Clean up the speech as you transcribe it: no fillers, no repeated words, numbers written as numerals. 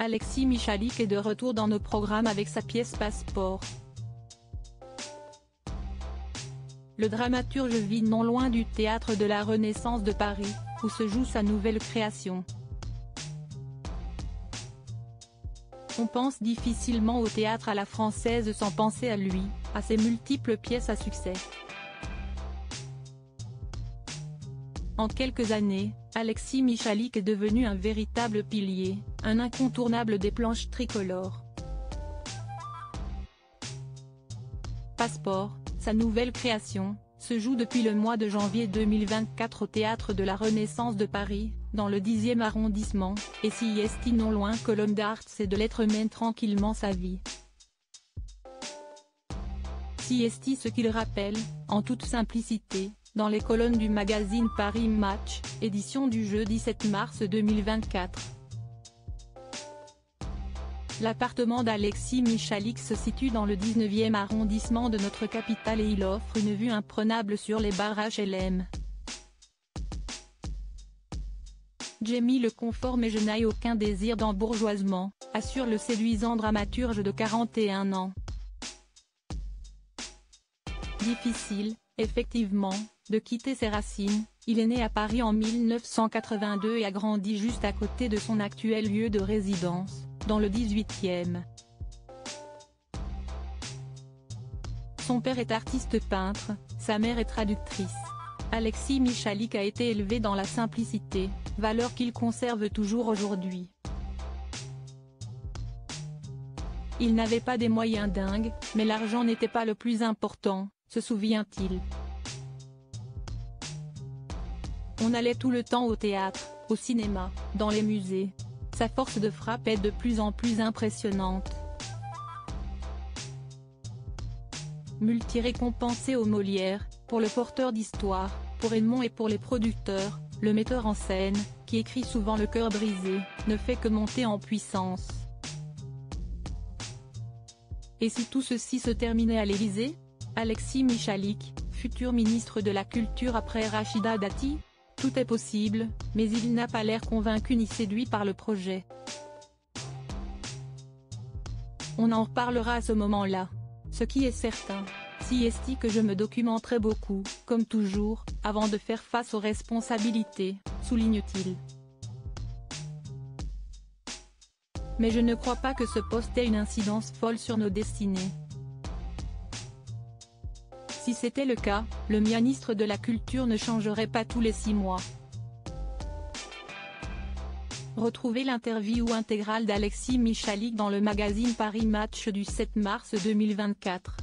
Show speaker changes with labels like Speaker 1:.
Speaker 1: Alexis Michalik est de retour dans nos programmes avec sa pièce Passeport. Le dramaturge vit non loin du Théâtre de la Renaissance de Paris, où se joue sa nouvelle création. On pense difficilement au théâtre à la française sans penser à lui, à ses multiples pièces à succès. En quelques années, Alexis Michalik est devenu un véritable pilier, un incontournable des planches tricolores. Passeport, sa nouvelle création, se joue depuis le mois de janvier 2024 au Théâtre de la Renaissance de Paris, dans le 10e arrondissement, et s'y est non loin que l'homme d'art et de lettres mène tranquillement sa vie. Si est ce qu'il rappelle, en toute simplicité, dans les colonnes du magazine Paris Match, édition du jeudi 7 mars 2024. L'appartement d'Alexis Michalik se situe dans le 19e arrondissement de notre capitale et il offre une vue imprenable sur les barrages HLM. J'ai mis le confort mais je n'ai aucun désir d'embourgeoisement, assure le séduisant dramaturge de 41 ans. Difficile, effectivement, de quitter ses racines. Il est né à Paris en 1982 et a grandi juste à côté de son actuel lieu de résidence, dans le 18e. Son père est artiste peintre, sa mère est traductrice. Alexis Michalik a été élevé dans la simplicité, valeur qu'il conserve toujours aujourd'hui. Il n'avait pas des moyens dingues, mais l'argent n'était pas le plus important, se souvient-il. On allait tout le temps au théâtre, au cinéma, dans les musées. Sa force de frappe est de plus en plus impressionnante. Multi-récompensé aux Molières, pour le porteur d'histoire, pour Edmond et pour les producteurs, le metteur en scène, qui écrit souvent le cœur brisé, ne fait que monter en puissance. Et si tout ceci se terminait à l'Élysée? Alexis Michalik, futur ministre de la Culture après Rachida Dati? Tout est possible, mais il n'a pas l'air convaincu ni séduit par le projet. On en reparlera à ce moment-là. Ce qui est certain, si est que je me documenterai beaucoup, comme toujours, avant de faire face aux responsabilités, souligne-t-il. Mais je ne crois pas que ce poste ait une incidence folle sur nos destinées. Si c'était le cas, le ministre de la Culture ne changerait pas tous les 6 mois. Retrouvez l'interview intégrale d'Alexis Michalik dans le magazine Paris Match du 7 mars 2024.